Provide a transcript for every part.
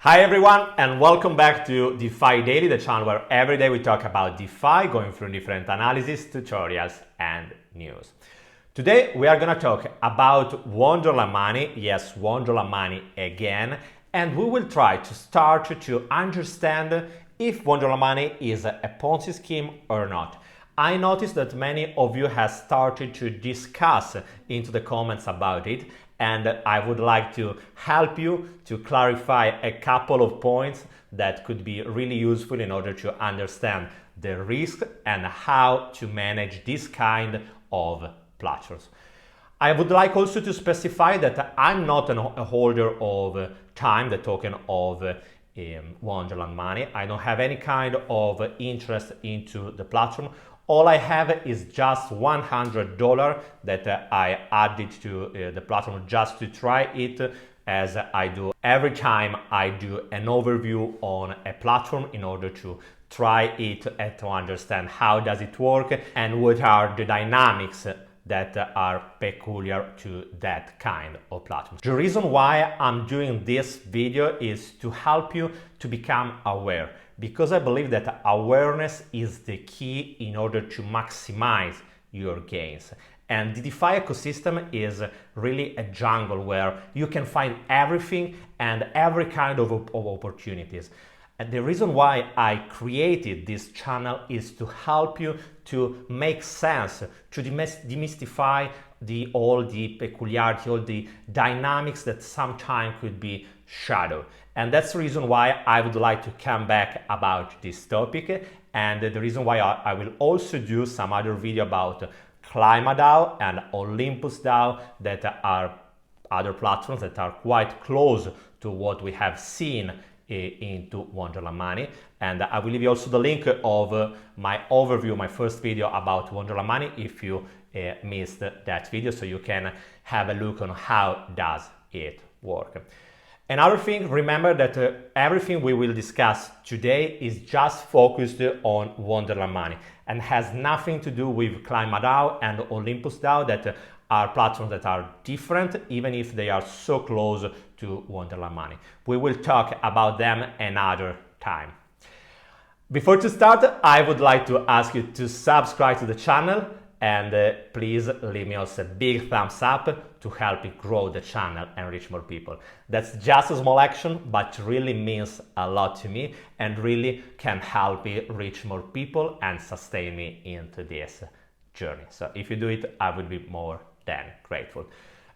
Hi everyone, and welcome back to DeFi Daily, the channel where every day we talk about DeFi, going through different analysis, tutorials and news. Today we are going to talk about Wonderland Money, yes, Wonderland Money again, and we will try to start to understand if Wonderland Money is a Ponzi scheme or not. I noticed that many of you have started to discuss into the comments about it, and I would like to help you to clarify a couple of points that could be really useful in order to understand the risk and how to manage this kind of platforms. I would like also to specify that I'm not a holder of Time, the token of Wonderland Money. I don't have any kind of interest into the platform. All I have is just $100 that I added to the platform just to try it, as I do every time I do an overview on a platform in order to try it and to understand how does it work and what are the dynamics that are peculiar to that kind of platform. The reason why I'm doing this video is to help you to become aware, because I believe that awareness is the key in order to maximize your gains. And the DeFi ecosystem is really a jungle where you can find everything and every kind of opportunities. And the reason why I created this channel is to help you to make sense, to demystify all the peculiarity, all the dynamics that sometimes could be shadow. And that's the reason why I would like to come back about this topic, and the reason why I will also do some other video about ClimaDAO and Olympus DAO, that are other platforms that are quite close to what we have seen into Wonderland Money. And I will leave you also the link of my overview, my first video about Wonderland Money, if you missed that video, so you can have a look on how does it work. Another thing, remember that everything we will discuss today is just focused on Wonderland Money and has nothing to do with ClimaDAO and Olympus DAO, that are platforms that are different, even if they are so close to Wonderland Money. We will talk about them another time. Before to start, I would like to ask you to subscribe to the channel, and please leave me also a big thumbs up to help it grow the channel and reach more people. That's just a small action, but really means a lot to me and really can help me reach more people and sustain me into this journey. So if you do it, I would be more than grateful.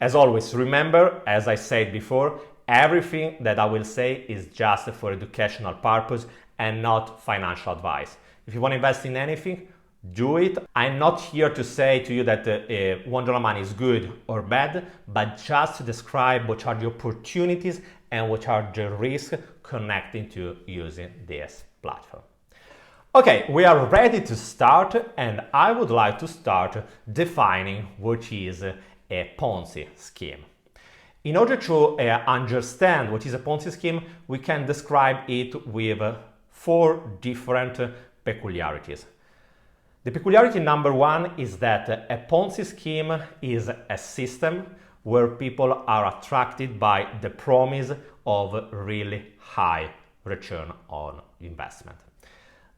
As always, remember, as I said before, everything that I will say is just for educational purpose and not financial advice. If you want to invest in anything, do it. I'm not here to say to you that Wonderland Money is good or bad, but just to describe what are the opportunities and what are the risks connecting to using this platform. Okay, we are ready to start, and I would like to start defining what is a Ponzi scheme. In order to understand what is a Ponzi scheme, we can describe it with 4 different peculiarities. The peculiarity number 1 is that a Ponzi scheme is a system where people are attracted by the promise of really high return on investment.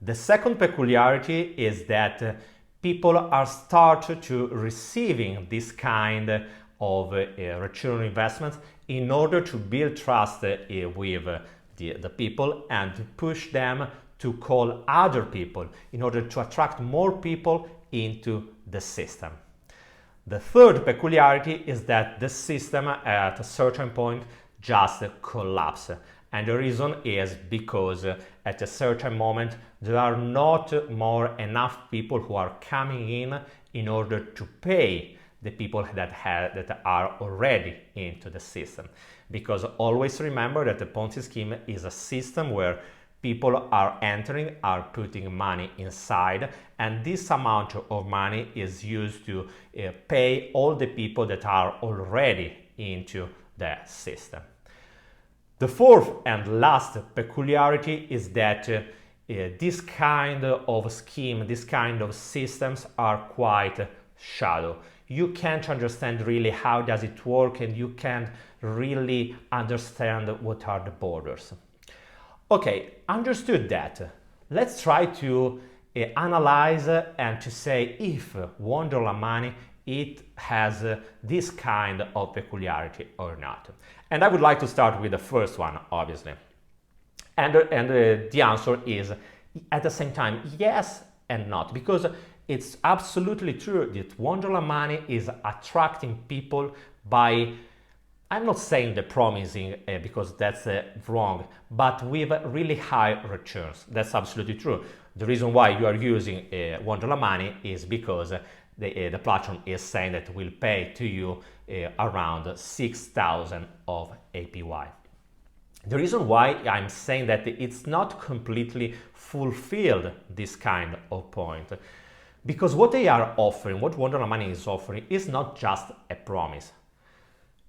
The second peculiarity is that people are started to receiving this kind of return on investment in order to build trust with the people and to push them to call other people in order to attract more people into the system. The third peculiarity is that the system at a certain point just collapses. And the reason is because at a certain moment there are not more enough people who are coming in order to pay the people that are already into the system. Because always remember that the Ponzi scheme is a system where people are entering, are putting money inside, and this amount of money is used to pay all the people that are already into the system. The fourth and last peculiarity is that this kind of scheme, this kind of systems are quite shadow. You can't understand really how does it work, and you can't really understand what are the borders. Okay, understood that. Let's try to analyze and to say if Wonderland Money it has this kind of peculiarity or not. And I would like to start with the first one, obviously. And the answer is at the same time yes and not, because it's absolutely true that Wonderland Money is attracting people by, I'm not saying the promising because that's wrong, but with really high returns. That's absolutely true. The reason why you are using Wonderland Money is because the platform is saying that will pay to you around 6,000 of APY. The reason why I'm saying that it's not completely fulfilled this kind of point, because what they are offering, what Wonderland Money is offering, is not just a promise.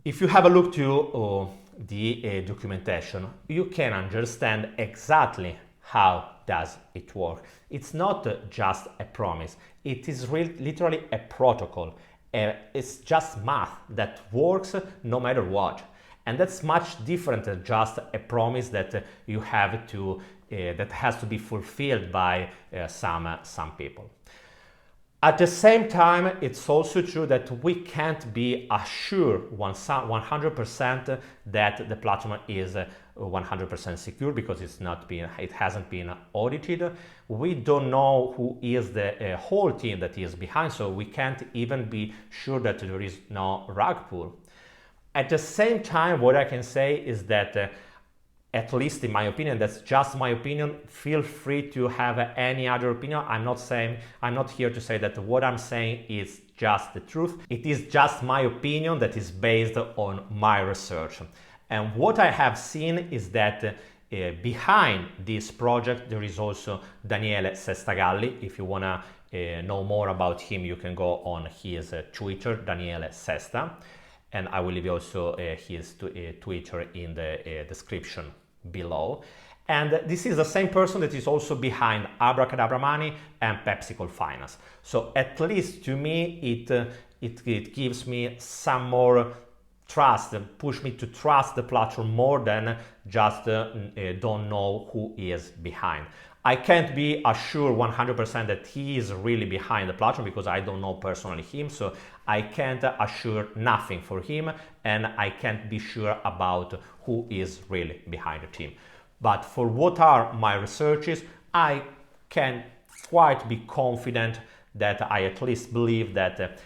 If you have a look to the documentation, you can understand exactly how does it work. It's not just a promise, it is literally a protocol. It's just math that works no matter what. And that's much different than just a promise that you have to, that has to be fulfilled by some people. At the same time, it's also true that we can't be assured 100% that the platform is 100% secure because it hasn't been audited. We don't know who is the whole team that is behind, so we can't even be sure that there is no rug pull. At the same time, what I can say is that at least in my opinion, that's just my opinion. Feel free to have any other opinion. I'm not here to say that what I'm saying is just the truth. It is just my opinion that is based on my research. And what I have seen is that behind this project there is also Daniele Sestagalli. If you wanna know more about him, you can go on his Twitter, Daniele Sesta. And I will leave also his Twitter in the description below. And this is the same person that is also behind Abracadabra Money and PepsiCo Finance. So at least to me, it gives me some more trust, push me to trust the platform more than just don't know who is behind. I can't be assured 100% that he is really behind the platform because I don't know personally him, so I can't assure nothing for him and I can't be sure about who is really behind the team. But for what are my researches, I can quite be confident that I at least believe that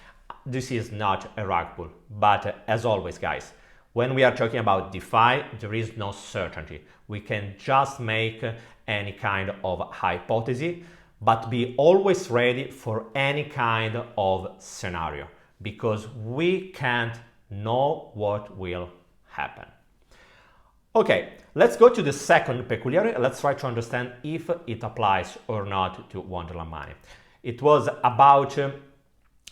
this is not a rug pull. But as always, guys, when we are talking about DeFi, there is no certainty. We can just make any kind of hypothesis, but be always ready for any kind of scenario because we can't know what will happen. Okay, let's go to the second peculiarity. Let's try to understand if it applies or not to Wonderland Money. It was about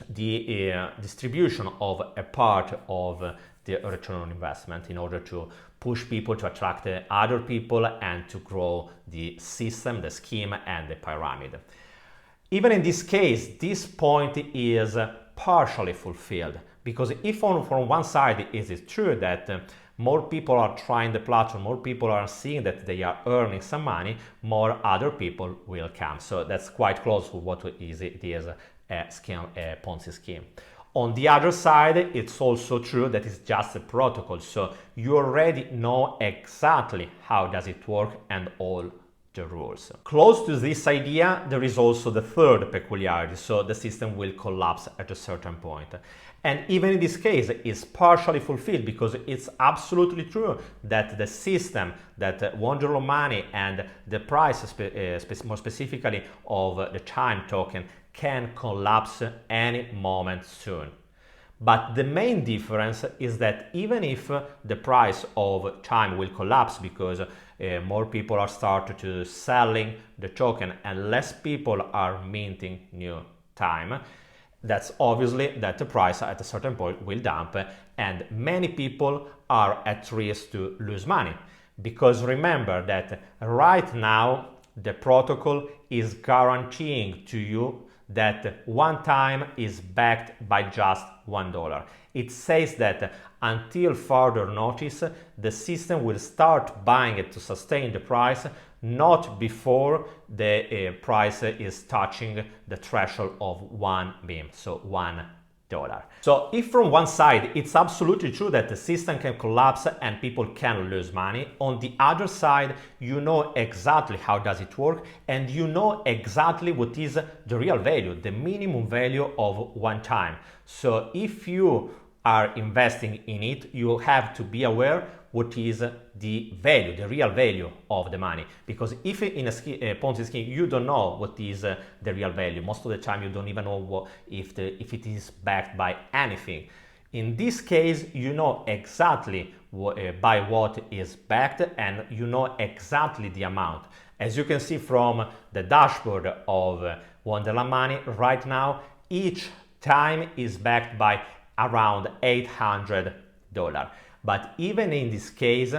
the distribution of a part of the return on investment in order to push people to attract other people and to grow the system, the scheme, and the pyramid. Even in this case, this point is partially fulfilled because if from one side it is true that more people are trying the platform, more people are seeing that they are earning some money, more other people will come. So that's quite close to what it is a scheme, a Ponzi scheme. On the other side, it's also true that it's just a protocol, so you already know exactly how does it work and all the rules. Close to this idea, there is also the third peculiarity, so the system will collapse at a certain point. And even in this case, it's partially fulfilled because it's absolutely true that the system, that Wonderland Money and the price, more specifically of the Chime token, can collapse any moment soon. But the main difference is that even if the price of Chime will collapse because more people are started to selling the token and less people are minting new Time, that's obviously that the price at a certain point will dump and many people are at risk to lose money. Because remember that right now the protocol is guaranteeing to you that one time is backed by just $1. It says that until further notice, the system will start buying it to sustain the price, not before the price is touching the threshold of 1 BIM, so $1. So if from one side it's absolutely true that the system can collapse and people can lose money, on the other side you know exactly how does it work and you know exactly what is the real value, the minimum value of one time. So if you are investing in it, you have to be aware what is the value, the real value of the money. Because if in a Ponzi scheme you don't know what is the real value, most of the time you don't even know if it is backed by anything. In this case, you know exactly by what is backed and you know exactly the amount. As you can see from the dashboard of Wonderland Money, right now each time is backed by around $800. But even in this case,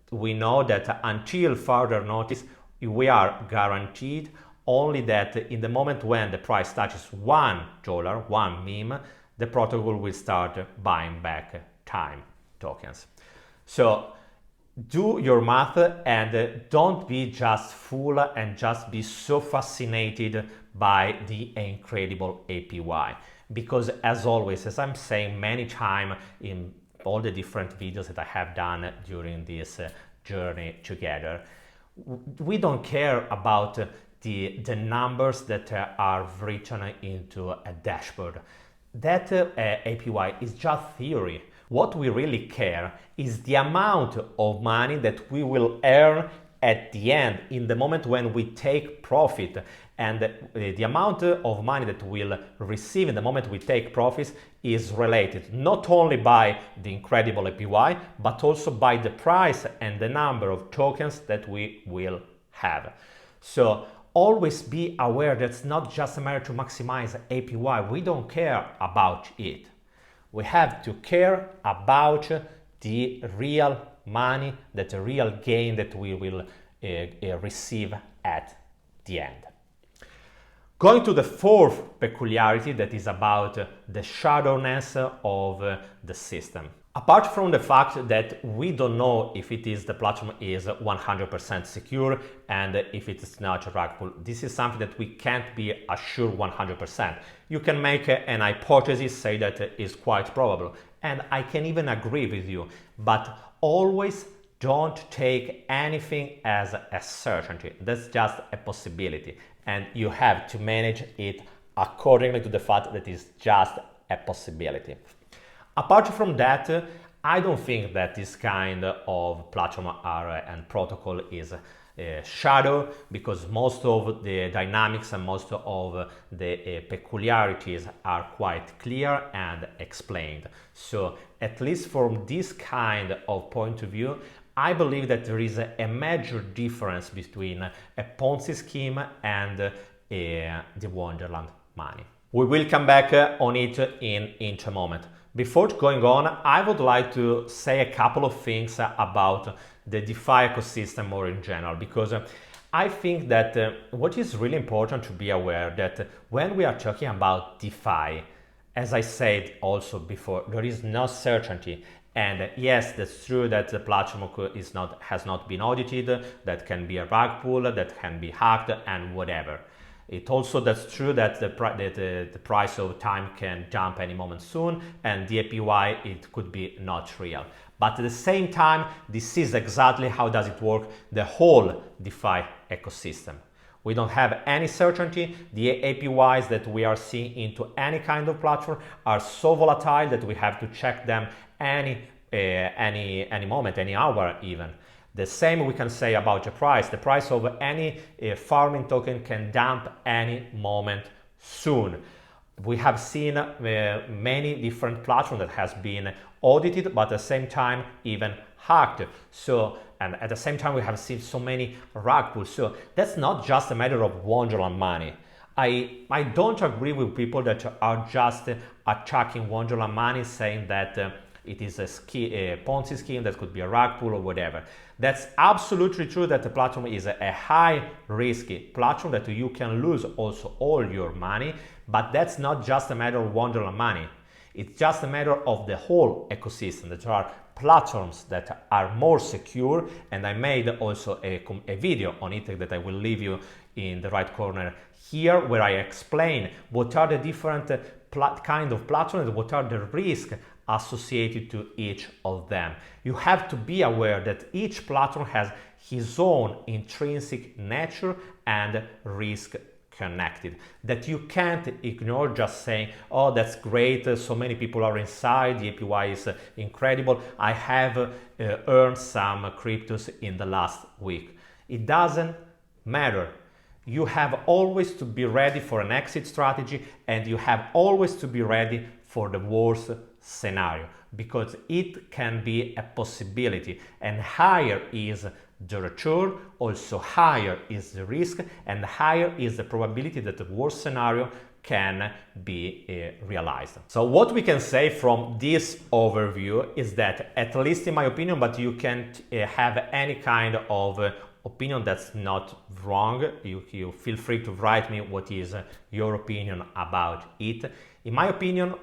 we know that until further notice, we are guaranteed only that in the moment when the price touches $1, 1 MIM, the protocol will start buying back time tokens. So do your math and don't be just fool and just be so fascinated by the incredible APY. Because as always, as I'm saying many times in all the different videos that I have done during this journey together, we don't care about the numbers that are written into a dashboard. That APY is just theory. What we really care is the amount of money that we will earn at the end, in the moment when we take profit. And the amount of money that we'll receive in the moment we take profits is related not only by the incredible APY, but also by the price and the number of tokens that we will have. So always be aware that it's not just a matter to maximize APY. We don't care about it. We have to care about the real money, the real gain that we will receive at the end. Going to the fourth peculiarity, that is about the shadowness of the system. Apart from the fact that we don't know if the platform is 100% secure and if it is not rug pull, this is something that we can't be assured 100%. You can make an hypothesis, say that is quite probable, and I can even agree with you, but always don't take anything as a certainty. That's just a possibility, and you have to manage it accordingly to the fact that it's just a possibility. Apart from that, I don't think that this kind of platform and protocol is shadow, because most of the dynamics and most of the peculiarities are quite clear and explained. So at least from this kind of point of view, I believe that there is a major difference between a Ponzi scheme and the Wonderland Money. We will come back on it in a moment. Before going on, I would like to say a couple of things about the DeFi ecosystem more in general, because I think that what is really important to be aware that when we are talking about DeFi, as I said also before, there is no certainty. And yes, that's true that the platform has not been audited, that can be a rug pull, that can be hacked and whatever. That's true that the price of time can jump any moment soon, and the APY, it could be not real. But at the same time, this is exactly how does it work, the whole DeFi ecosystem. We don't have any certainty. The APYs that we are seeing into any kind of platform are so volatile that we have to check them any moment, any hour even. The same we can say about the price. The price of any farming token can dump any moment soon. We have seen many different platforms that has been audited, but at the same time even hacked. So, and at the same time we have seen so many rug pulls. So that's not just a matter of Wonderland Money. I don't agree with people that are just attacking Wonderland Money, saying that it is a Ponzi scheme, that could be a rug pull or whatever. That's absolutely true that the platform is a high risky platform that you can lose also all your money, but that's not just a matter of Wonderland Money. It's just a matter of the whole ecosystem. That there are platforms that are more secure, and I made also a video on it that I will leave you in the right corner here, where I explain what are the different kind of platforms and what are the risks associated to each of them. You have to be aware that each platform has his own intrinsic nature and risk connected, that you can't ignore just saying, oh, that's great, so many people are inside, the APY is incredible, I have earned some cryptos in the last week. It doesn't matter. You have always to be ready for an exit strategy, and you have always to be ready for the worst scenario, because it can be a possibility, and higher is the return, also higher is the risk, and higher is the probability that the worst scenario can be realized. So what we can say from this overview is that, at least in my opinion, but you can't have any kind of opinion that's not wrong, you feel free to write me what is your opinion about it. In my opinion,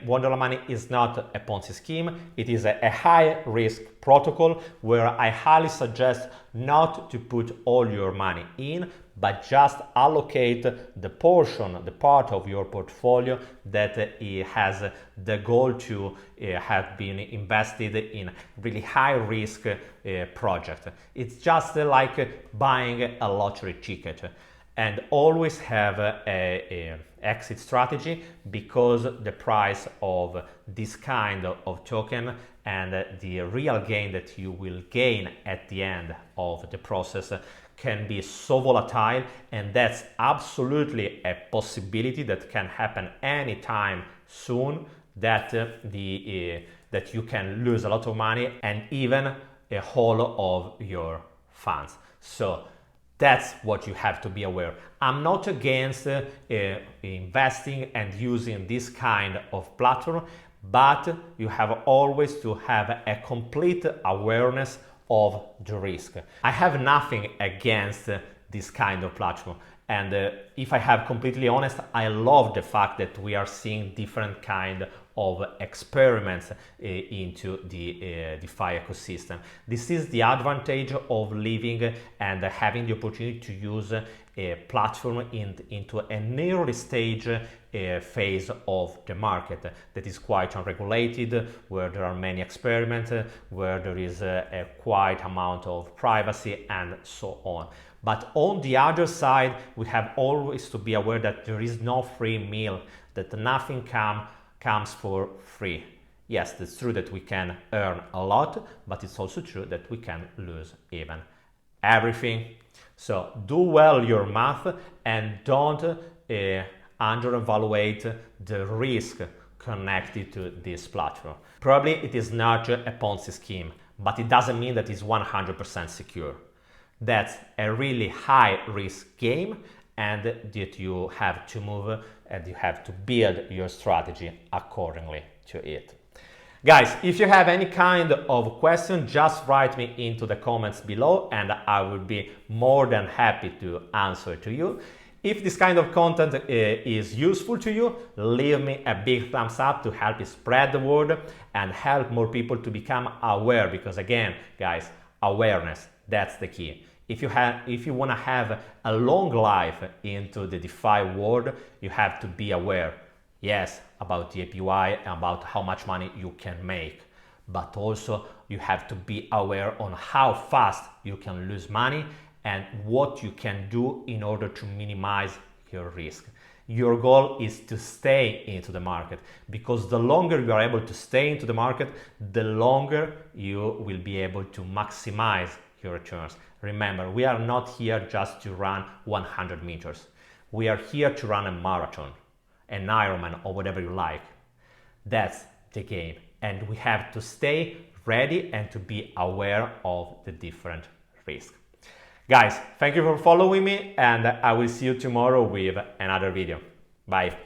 Wonderland Money is not a Ponzi scheme. It is a high risk protocol where I highly suggest not to put all your money in, but just allocate the part of your portfolio that has the goal to have been invested in really high risk project. It's just like buying a lottery ticket. And always have a exit strategy, because the price of this kind of token and the real gain that you will gain at the end of the process can be so volatile, and that's absolutely a possibility that can happen anytime soon, that that you can lose a lot of money and even a whole of your funds. So that's what you have to be aware. I'm not against investing and using this kind of platform, but you have always to have a complete awareness of the risk. I have nothing against this kind of platform. And if I have completely honest, I love the fact that we are seeing different kind of experiments into the DeFi ecosystem. This is the advantage of living and having the opportunity to use a platform into an early stage phase of the market that is quite unregulated, where there are many experiments, where there is a quite amount of privacy and so on. But on the other side, we have always to be aware that there is no free meal, that nothing comes for free. Yes, it's true that we can earn a lot, but it's also true that we can lose even everything. So do well your math and don't underevaluate the risk connected to this platform. Probably it is not a Ponzi scheme, but it doesn't mean that it's 100% secure. That's a really high risk game, and that you have to move and you have to build your strategy accordingly to it. Guys, if you have any kind of question, just write me into the comments below and I will be more than happy to answer to you. If this kind of content is useful to you, leave me a big thumbs up to help me spread the word and help more people to become aware, because again, guys, awareness, that's the key. If you want to have a long life into the DeFi world, you have to be aware, yes, about the APY and about how much money you can make, but also you have to be aware on how fast you can lose money and what you can do in order to minimize your risk. Your goal is to stay into the market, because the longer you are able to stay into the market, the longer you will be able to maximize your returns. Remember, we are not here just to run 100 meters. We are here to run a marathon, an Ironman, or whatever you like. That's the game. And we have to stay ready and to be aware of the different risks. Guys, thank you for following me, and I will see you tomorrow with another video. Bye.